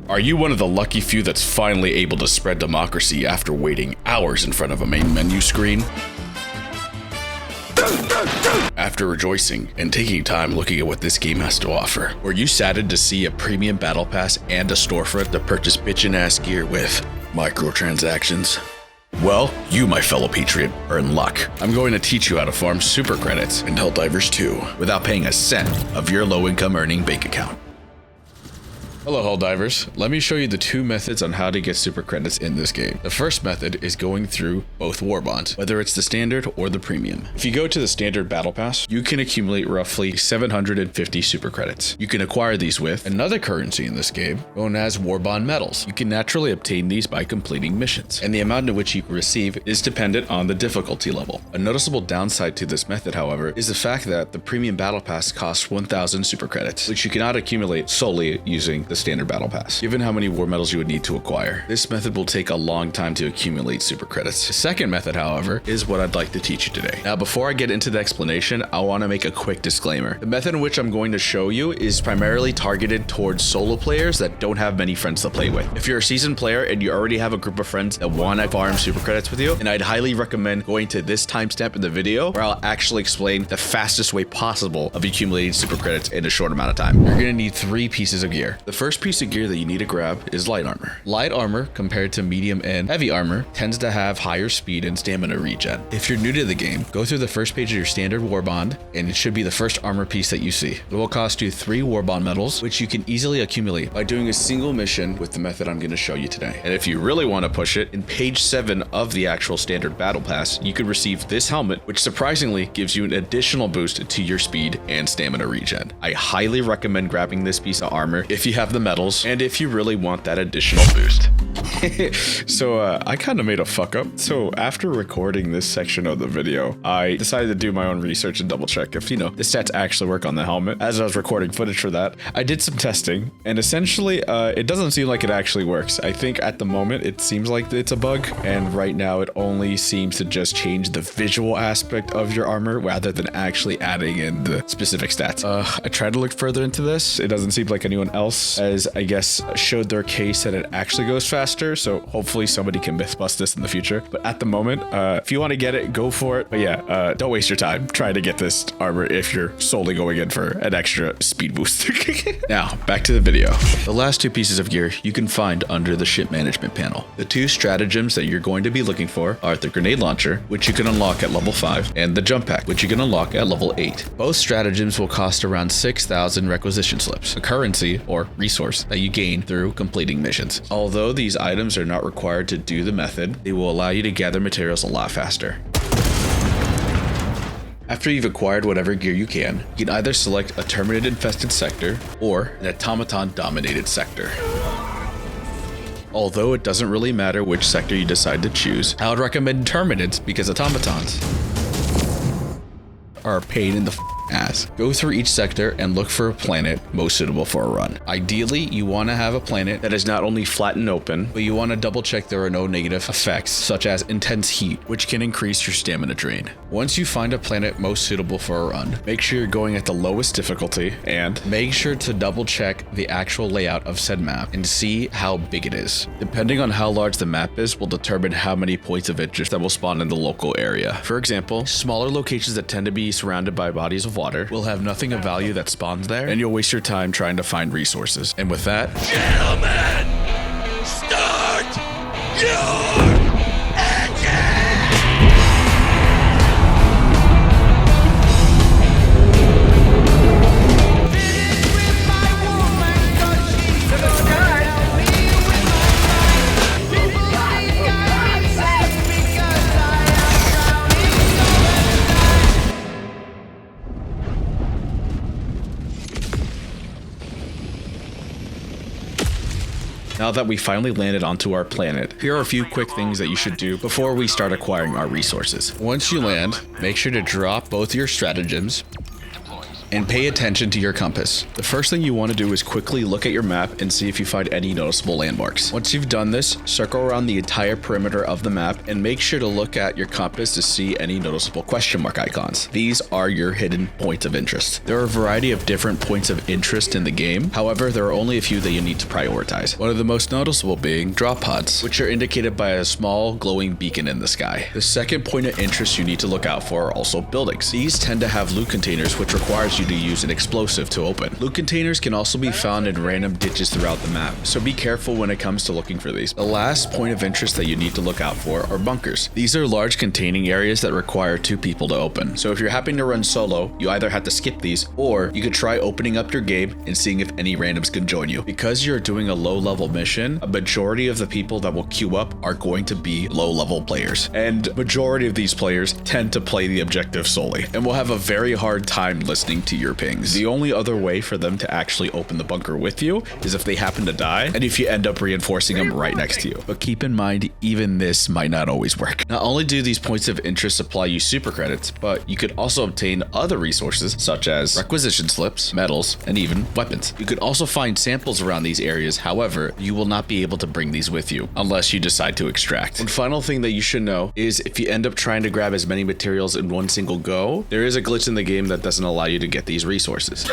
Are you one of the lucky few that's finally able to spread democracy after waiting hours in front of a main menu screen? After rejoicing and taking time looking at what this game has to offer, were you saddened to see a premium battle pass and a storefront to purchase bitchin' ass gear with microtransactions? Well, you, my fellow patriot, are in luck. I'm going to teach you how to farm super credits in Helldivers 2 without paying a cent of your low-income earning bank account. Hello Helldivers, let me show you the two methods on how to get super credits in this game. The first method is going through both Warbonds, whether it's the standard or the premium. If you go to the standard battle pass, you can accumulate roughly 750 super credits. You can acquire these with another currency in this game, known as Warbond medals. You can naturally obtain these by completing missions, and the amount in which you receive is dependent on the difficulty level. A noticeable downside to this method, however, is the fact that the premium battle pass costs 1,000 super credits, which you cannot accumulate solely using the standard battle pass, given how many war medals you would need to acquire. This method will take a long time to accumulate super credits. The second method, however, is what I'd like to teach you today. Now, before I get into the explanation, I want to make a quick disclaimer. The method in which I'm going to show you is primarily targeted towards solo players that don't have many friends to play with. If you're a seasoned player and you already have a group of friends that want to farm super credits with you, then I'd highly recommend going to this timestamp in the video where I'll actually explain the fastest way possible of accumulating super credits in a short amount of time. You're going to need 3 pieces of gear. The first piece of gear that you need to grab is light armor. Light armor, compared to medium and heavy armor, tends to have higher speed and stamina regen. If you're new to the game, go through the first page of your standard warbond, and it should be the first armor piece that you see. It will cost you 3 warbond medals, which you can easily accumulate by doing a single mission with the method I'm going to show you today. And if you really want to push it, in page 7 of the actual standard battle pass, you could receive this helmet, which surprisingly gives you an additional boost to your speed and stamina regen. I highly recommend grabbing this piece of armor if you have the medals, and if you really want that additional boost. So I kind of made a fuck up. So after recording this section of the video, I decided to do my own research and double check if, the stats actually work on the helmet. As I was recording footage for that, I did some testing, and essentially it doesn't seem like it actually works. I think at the moment it seems like it's a bug, and right now it only seems to just change the visual aspect of your armor rather than actually adding in the specific stats. I tried to look further into this. It doesn't seem like anyone else has, I guess, showed their case that it actually goes faster, so hopefully somebody can myth bust this in the future. But at the moment, if you want to get it, go for it. But yeah, don't waste your time trying to get this armor if you're solely going in for an extra speed boost. Now, back to the video. The last 2 pieces of gear you can find under the ship management panel. The 2 stratagems that you're going to be looking for are the grenade launcher, which you can unlock at level 5, and the jump pack, which you can unlock at level 8. Both stratagems will cost around 6,000 requisition slips, a currency or resource that you gain through completing missions. Although these items are not required to do the method, they will allow you to gather materials a lot faster. After you've acquired whatever gear you can either select a Terminid infested sector or an automaton dominated sector. Although it doesn't really matter which sector you decide to choose, I would recommend Terminids because automatons are a pain in the ass. Go through each sector and look for a planet most suitable for a run. Ideally, you want to have a planet that is not only flat and open, but you want to double check there are no negative effects, such as intense heat, which can increase your stamina drain. Once you find a planet most suitable for a run, make sure you're going at the lowest difficulty, and make sure to double check the actual layout of said map and see how big it is. Depending on how large the map is will determine how many points of interest that will spawn in the local area. For example, smaller locations that tend to be surrounded by bodies of water will have nothing of value that spawns there, and you'll waste your time trying to find resources. And with that, gentlemen, start your now that we finally landed onto our planet, here are a few quick things that you should do before we start acquiring our resources. Once you land, make sure to drop both your stratagems And pay attention to your compass. The first thing you want to do is quickly look at your map and see if you find any noticeable landmarks. Once you've done this, circle around the entire perimeter of the map and make sure to look at your compass to see any noticeable question mark icons. These are your hidden points of interest. There are a variety of different points of interest in the game. However, there are only a few that you need to prioritize. One of the most noticeable being drop pods, which are indicated by a small glowing beacon in the sky. The second point of interest you need to look out for are also buildings. These tend to have loot containers, which requires you to use an explosive to open. Loot containers can also be found in random ditches throughout the map, so be careful when it comes to looking for these. The last point of interest that you need to look out for are bunkers. These are large containing areas that require 2 people to open. So if you're happy to run solo, you either have to skip these, or you could try opening up your game and seeing if any randoms can join you. Because you're doing a low level mission, a majority of the people that will queue up are going to be low level players. And majority of these players tend to play the objective solely and will have a very hard time listening to your pings. The only other way for them to actually open the bunker with you is if they happen to die and if you end up reinforcing them right next to you. But keep in mind, even this might not always work. Not only do these points of interest supply you super credits, but you could also obtain other resources such as requisition slips, medals, and even weapons. You could also find samples around these areas. However, you will not be able to bring these with you unless you decide to extract. One final thing that you should know is if you end up trying to grab as many materials in one single go, there is a glitch in the game that doesn't allow you to get these resources.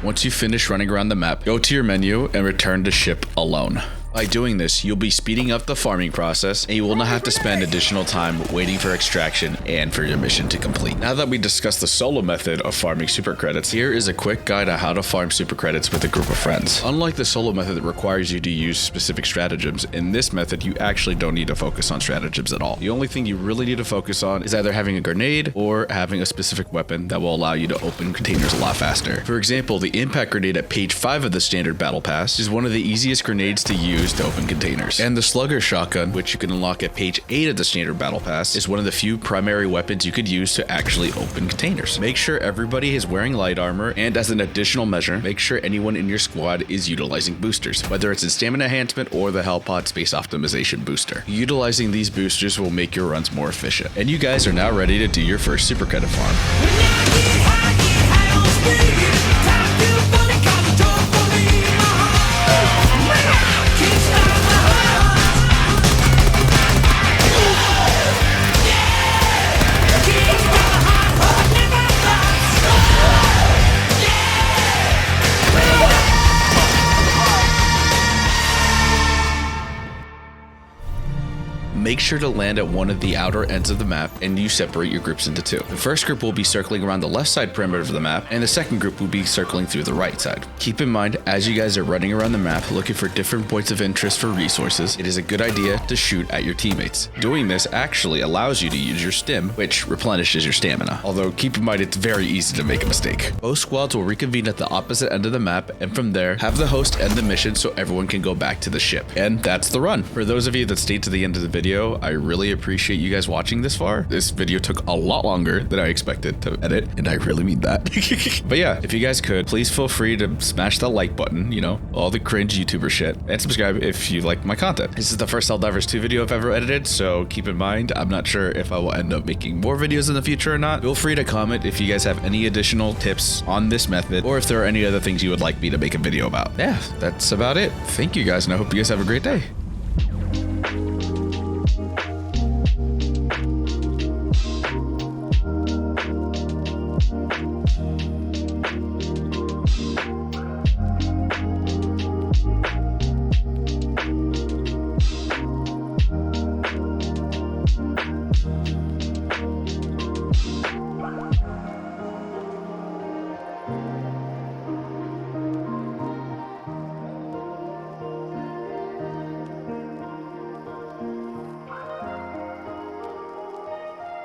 Once you finish running around the map, go to your menu and return to ship alone. By doing this, you'll be speeding up the farming process and you will not have to spend additional time waiting for extraction and for your mission to complete. Now that we discussed the solo method of farming super credits, here is a quick guide on how to farm super credits with a group of friends. Unlike the solo method that requires you to use specific stratagems, in this method you actually don't need to focus on stratagems at all. The only thing you really need to focus on is either having a grenade or having a specific weapon that will allow you to open containers a lot faster. For example, the impact grenade at page 5 of the standard battle pass is one of the easiest grenades to use to open containers. And the slugger shotgun, which you can unlock at page 8 of the standard battle pass, is one of the few primary weapons you could use to actually open containers. Make sure everybody is wearing light armor, and as an additional measure, make sure anyone in your squad is utilizing boosters, whether it's in stamina enhancement or the Hellpod space optimization booster. Utilizing these boosters will make your runs more efficient. And you guys are now ready to do your first super credit farm. Make sure to land at one of the outer ends of the map and you separate your groups into 2. The first group will be circling around the left side perimeter of the map and the second group will be circling through the right side. Keep in mind, as you guys are running around the map looking for different points of interest for resources, it is a good idea to shoot at your teammates. Doing this actually allows you to use your stim, which replenishes your stamina. Although keep in mind, it's very easy to make a mistake. Both squads will reconvene at the opposite end of the map, and from there, have the host end the mission so everyone can go back to the ship. And that's the run. For those of you that stayed to the end of the video, I really appreciate you guys watching this far. This video took a lot longer than I expected to edit, and I really mean that. But yeah, if you guys could, please feel free to smash that like button, you know, all the cringe YouTuber shit, and subscribe if you like my content. This is the first Helldivers 2 video I've ever edited, so keep in mind, I'm not sure if I will end up making more videos in the future or not. Feel free to comment if you guys have any additional tips on this method, or if there are any other things you would like me to make a video about. Yeah, that's about it. Thank you guys, and I hope you guys have a great day.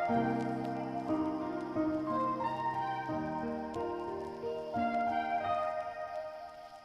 Thank you.